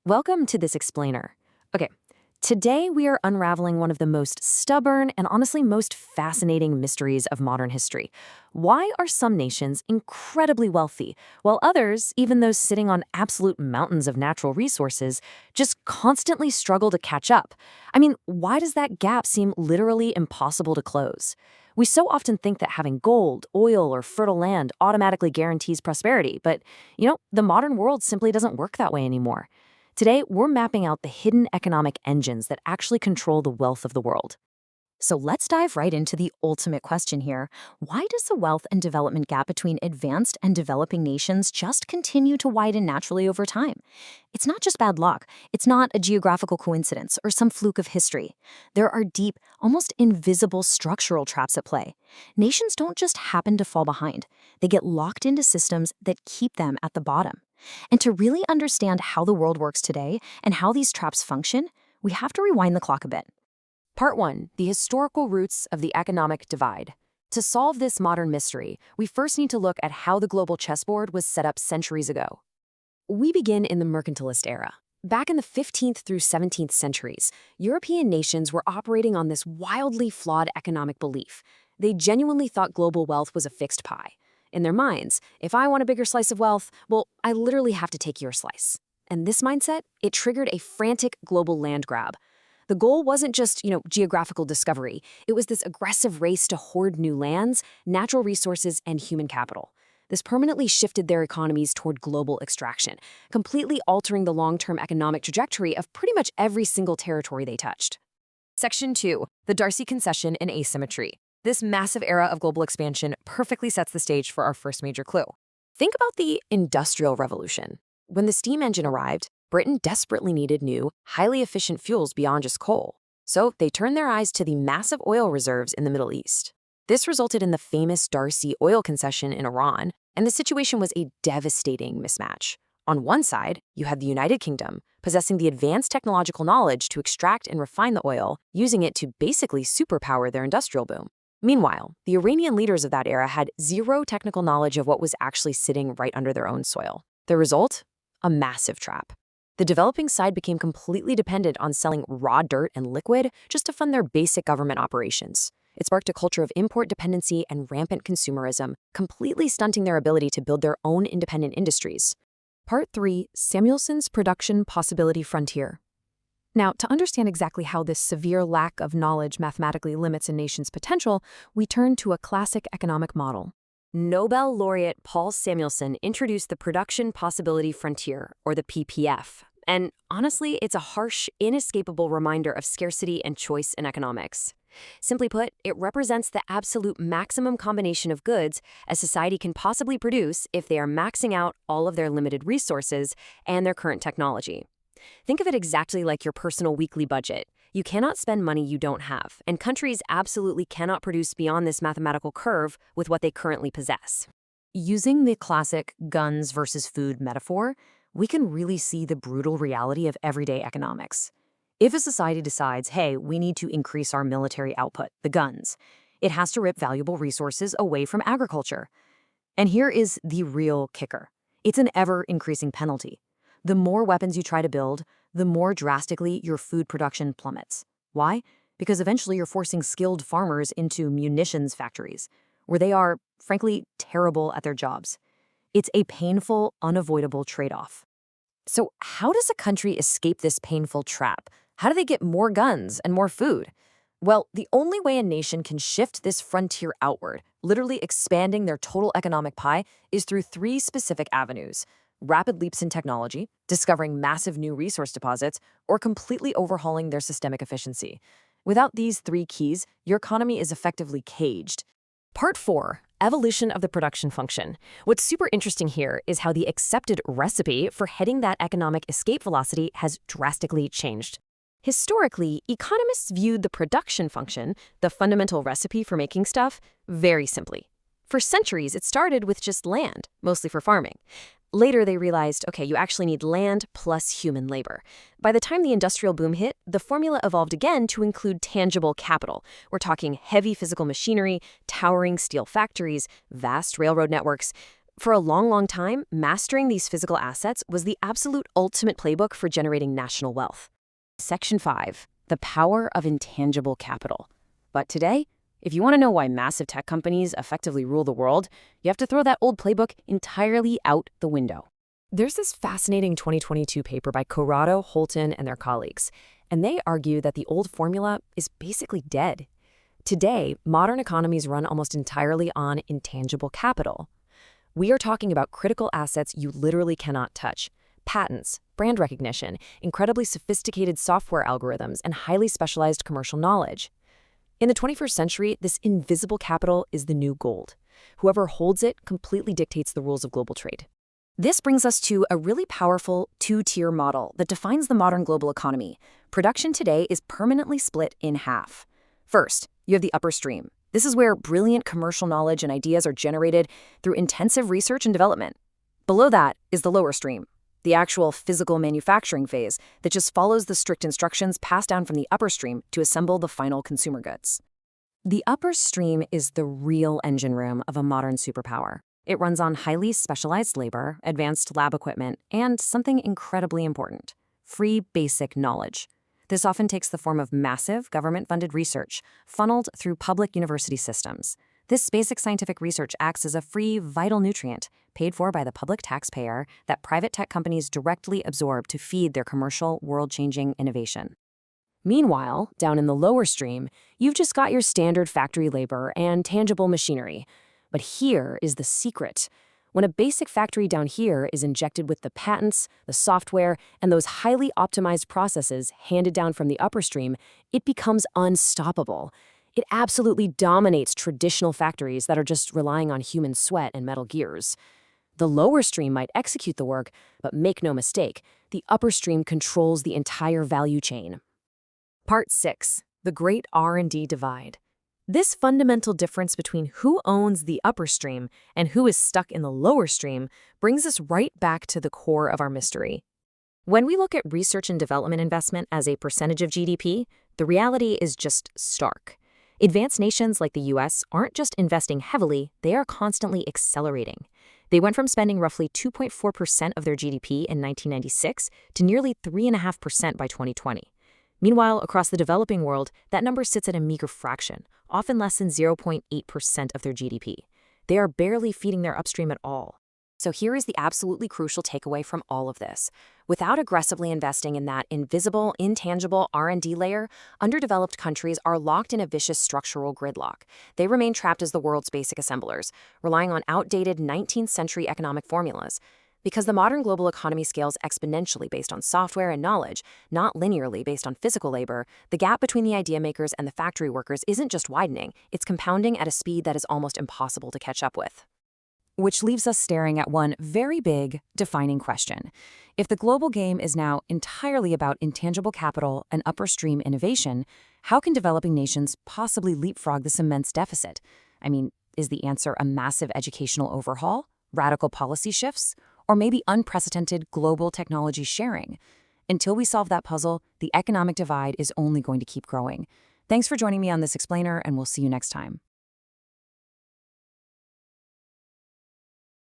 Welcome to this explainer. Okay, today we are unraveling one of the most stubborn and honestly most fascinating mysteries of modern history. Why are some nations incredibly wealthy, while others, even those sitting on absolute mountains of natural resources, just constantly struggle to catch up? I mean, why does that gap seem literally impossible to close? We so often think that having gold, oil, or fertile land automatically guarantees prosperity, but, the modern world simply doesn't work that way anymore. Today, we're mapping out the hidden economic engines that actually control the wealth of the world. So let's dive right into the ultimate question here. Why does the wealth and development gap between advanced and developing nations just continue to widen naturally over time? It's not just bad luck. It's not a geographical coincidence or some fluke of history. There are deep, almost invisible structural traps at play. Nations don't just happen to fall behind. They get locked into systems that keep them at the bottom. And to really understand how the world works today and how these traps function, we have to rewind the clock a bit. Part 1. The historical roots of the economic divide. To solve this modern mystery, we first need to look at how the global chessboard was set up centuries ago. We begin in the mercantilist era. Back in the 15th through 17th centuries, European nations were operating on this wildly flawed economic belief. They genuinely thought global wealth was a fixed pie. In their minds, if I want a bigger slice of wealth, well, I literally have to take your slice. And this mindset, it triggered a frantic global land grab. The goal wasn't just, geographical discovery. It was this aggressive race to hoard new lands, natural resources, and human capital. This permanently shifted their economies toward global extraction, completely altering the long-term economic trajectory of pretty much every single territory they touched. Section 2. The Darcy Concession and Asymmetry. This massive era of global expansion perfectly sets the stage for our first major clue. Think about the Industrial Revolution. When the steam engine arrived, Britain desperately needed new, highly efficient fuels beyond just coal. So they turned their eyes to the massive oil reserves in the Middle East. This resulted in the famous Darcy oil concession in Iran, and the situation was a devastating mismatch. On one side, you had the United Kingdom, possessing the advanced technological knowledge to extract and refine the oil, using it to basically superpower their industrial boom. Meanwhile, the Iranian leaders of that era had zero technical knowledge of what was actually sitting right under their own soil. The result? A massive trap. The developing side became completely dependent on selling raw dirt and liquid just to fund their basic government operations. It sparked a culture of import dependency and rampant consumerism, completely stunting their ability to build their own independent industries. Part 3. Samuelson's Production Possibility Frontier. Now, to understand exactly how this severe lack of knowledge mathematically limits a nation's potential, we turn to a classic economic model. Nobel laureate Paul Samuelson introduced the Production Possibility Frontier, or the PPF. And honestly, it's a harsh, inescapable reminder of scarcity and choice in economics. Simply put, it represents the absolute maximum combination of goods a society can possibly produce if they are maxing out all of their limited resources and their current technology. Think of it exactly like your personal weekly budget. You cannot spend money you don't have, and countries absolutely cannot produce beyond this mathematical curve with what they currently possess. Using the classic guns versus food metaphor, we can really see the brutal reality of everyday economics. If a society decides, hey, we need to increase our military output, the guns, it has to rip valuable resources away from agriculture. And here is the real kicker. It's an ever-increasing penalty. The more weapons you try to build, the more drastically your food production plummets. Why? Because eventually you're forcing skilled farmers into munitions factories, where they are, frankly, terrible at their jobs. It's a painful, unavoidable trade-off. So how does a country escape this painful trap? How do they get more guns and more food? Well, the only way a nation can shift this frontier outward, literally expanding their total economic pie, is through 3 specific avenues: rapid leaps in technology, discovering massive new resource deposits, or completely overhauling their systemic efficiency. Without these 3 keys, your economy is effectively caged. Part 4. Evolution of the production function. What's super interesting here is how the accepted recipe for heading that economic escape velocity has drastically changed. Historically, economists viewed the production function, the fundamental recipe for making stuff, very simply. For centuries, it started with just land, mostly for farming. Later, they realized, okay, you actually need land plus human labor. By the time the industrial boom hit, the formula evolved again to include tangible capital. We're talking heavy physical machinery, towering steel factories, vast railroad networks. For a long, long time, mastering these physical assets was the absolute ultimate playbook for generating national wealth. Section 5. The power of intangible capital. But today, if you want to know why massive tech companies effectively rule the world, you have to throw that old playbook entirely out the window. There's this fascinating 2022 paper by Corrado, Holton, and their colleagues, and they argue that the old formula is basically dead. Today, modern economies run almost entirely on intangible capital. We are talking about critical assets you literally cannot touch: patents, brand recognition, incredibly sophisticated software algorithms, and highly specialized commercial knowledge. In the 21st century, this invisible capital is the new gold. Whoever holds it completely dictates the rules of global trade. This brings us to a really powerful two-tier model that defines the modern global economy. Production today is permanently split in half. First, you have the upper stream. This is where brilliant commercial knowledge and ideas are generated through intensive research and development. Below that is the lower stream, the actual physical manufacturing phase that just follows the strict instructions passed down from the upper stream to assemble the final consumer goods. The upper stream is the real engine room of a modern superpower. It runs on highly specialized labor, advanced lab equipment, and something incredibly important: free basic knowledge. This often takes the form of massive government-funded research funneled through public university systems. This basic scientific research acts as a free, vital nutrient paid for by the public taxpayer that private tech companies directly absorb to feed their commercial, world-changing innovation. Meanwhile, down in the lower stream, you've just got your standard factory labor and tangible machinery. But here is the secret. When a basic factory down here is injected with the patents, the software, and those highly optimized processes handed down from the upper stream, it becomes unstoppable. It absolutely dominates traditional factories that are just relying on human sweat and metal gears. The lower stream might execute the work, but make no mistake, the upper stream controls the entire value chain. Part 6. The Great R&D Divide. This fundamental difference between who owns the upper stream and who is stuck in the lower stream brings us right back to the core of our mystery. When we look at research and development investment as a percentage of GDP, the reality is just stark. Advanced nations like the US aren't just investing heavily, they are constantly accelerating. They went from spending roughly 2.4% of their GDP in 1996 to nearly 3.5% by 2020. Meanwhile, across the developing world, that number sits at a meager fraction, often less than 0.8% of their GDP. They are barely feeding their upstream at all. So here is the absolutely crucial takeaway from all of this. Without aggressively investing in that invisible, intangible R&D layer, underdeveloped countries are locked in a vicious structural gridlock. They remain trapped as the world's basic assemblers, relying on outdated 19th century economic formulas. Because the modern global economy scales exponentially based on software and knowledge, not linearly based on physical labor, the gap between the idea makers and the factory workers isn't just widening, it's compounding at a speed that is almost impossible to catch up with. Which leaves us staring at one very big, defining question. If the global game is now entirely about intangible capital and upper stream innovation, how can developing nations possibly leapfrog this immense deficit? I mean, is the answer a massive educational overhaul, radical policy shifts, or maybe unprecedented global technology sharing? Until we solve that puzzle, the economic divide is only going to keep growing. Thanks for joining me on this explainer, and we'll see you next time.